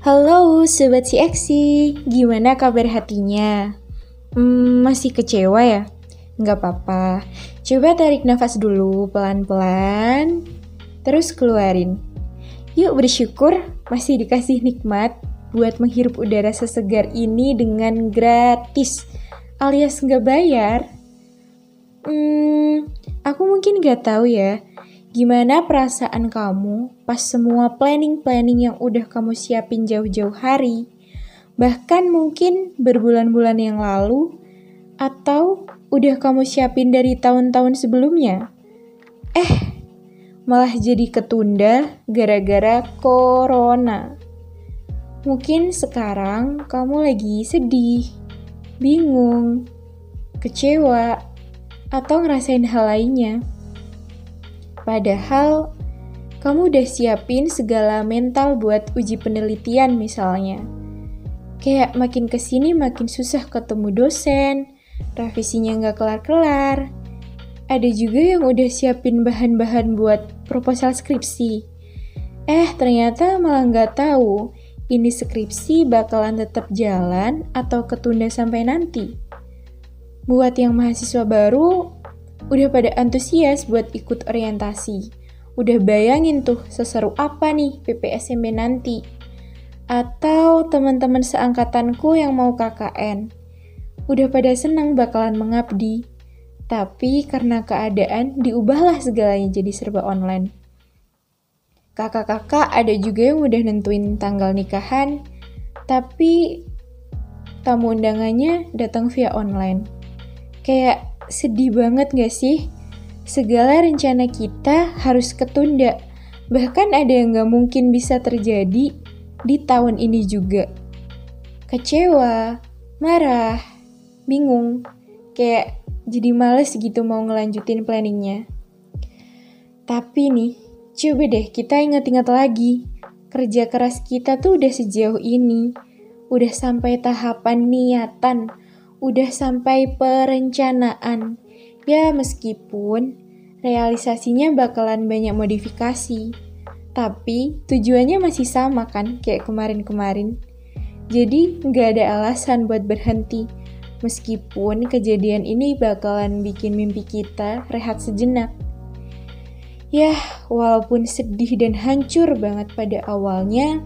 Halo Sobat CXC, gimana kabar hatinya? Masih kecewa ya? Nggak apa-apa, coba tarik nafas dulu pelan-pelan, terus keluarin. Yuk bersyukur masih dikasih nikmat buat menghirup udara sesegar ini dengan gratis, alias nggak bayar. Aku mungkin nggak tahu ya, gimana perasaan kamu pas semua planning-planning yang udah kamu siapin jauh-jauh hari, bahkan mungkin berbulan-bulan yang lalu, atau udah kamu siapin dari tahun-tahun sebelumnya? Malah jadi ketunda gara-gara corona. Mungkin sekarang kamu lagi sedih, bingung, kecewa, atau ngerasain hal lainnya. Padahal, kamu udah siapin segala mental buat uji penelitian misalnya. Kayak makin kesini makin susah ketemu dosen, revisinya nggak kelar-kelar. Ada juga yang udah siapin bahan-bahan buat proposal skripsi. Ternyata malah nggak tahu ini skripsi bakalan tetap jalan atau ketunda sampai nanti. Buat yang mahasiswa baru, udah pada antusias buat ikut orientasi. Udah bayangin tuh seseru apa nih PPSMB nanti. Atau teman-teman seangkatanku yang mau KKN. Udah pada senang bakalan mengabdi. Tapi karena keadaan diubahlah segalanya jadi serba online. Kakak-kakak ada juga yang udah nentuin tanggal nikahan, tapi tamu undangannya datang via online. Kayak sedih banget gak sih? Segala rencana kita harus ketunda. Bahkan ada yang gak mungkin bisa terjadi di tahun ini juga. Kecewa, marah, bingung. Kayak jadi males gitu mau ngelanjutin planningnya. Tapi nih, coba deh kita ingat-ingat lagi. Kerja keras kita tuh udah sejauh ini. Udah sampai tahapan niatan. Udah sampai perencanaan. Ya meskipun realisasinya bakalan banyak modifikasi. Tapi tujuannya masih sama kan kayak kemarin-kemarin. Jadi nggak ada alasan buat berhenti. Meskipun kejadian ini bakalan bikin mimpi kita rehat sejenak. Yah, walaupun sedih dan hancur banget pada awalnya,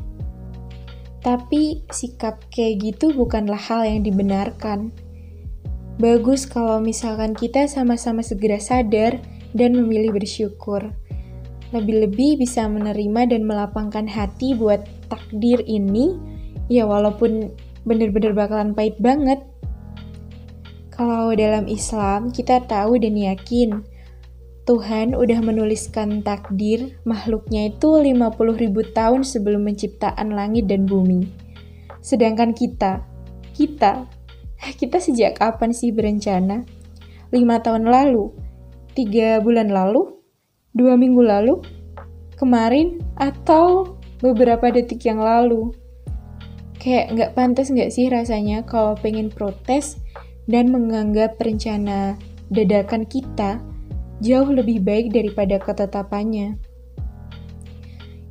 tapi sikap kayak gitu bukanlah hal yang dibenarkan. Bagus kalau misalkan kita sama-sama segera sadar dan memilih bersyukur. Lebih-lebih bisa menerima dan melapangkan hati buat takdir ini, ya walaupun bener-bener bakalan pahit banget. Kalau dalam Islam, kita tahu dan yakin, Tuhan udah menuliskan takdir makhluknya itu 50.000 tahun sebelum penciptaan langit dan bumi. Sedangkan kita sejak kapan sih berencana? 5 tahun lalu? 3 bulan lalu? 2 minggu lalu? Kemarin? Atau beberapa detik yang lalu? Kayak gak pantas gak sih rasanya kalau pengen protes dan menganggap rencana dadakan kita jauh lebih baik daripada ketetapannya.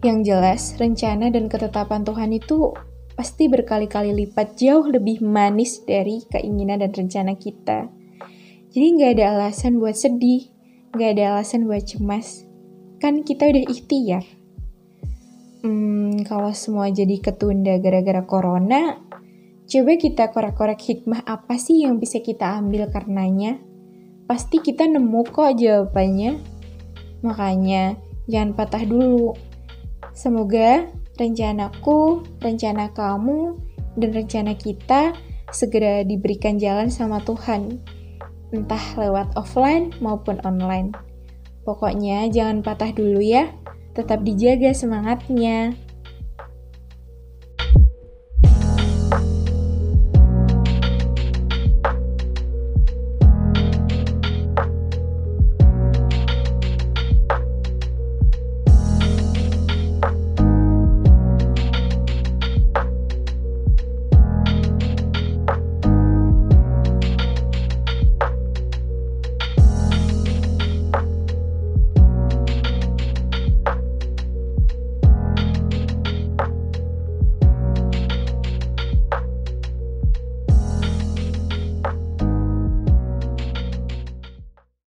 Yang jelas, rencana dan ketetapan Tuhan itu pasti berkali-kali lipat jauh lebih manis dari keinginan dan rencana kita. Jadi gak ada alasan buat sedih, gak ada alasan buat cemas. Kan kita udah ikhtiar. Kalau semua jadi ketunda gara-gara corona, coba kita korek-korek hikmah apa sih yang bisa kita ambil karenanya. Pasti kita nemu kok jawabannya. Makanya jangan patah dulu. Semoga rencanaku, rencana kamu, dan rencana kita segera diberikan jalan sama Tuhan. Entah lewat offline maupun online. Pokoknya jangan patah dulu ya. Tetap dijaga semangatnya.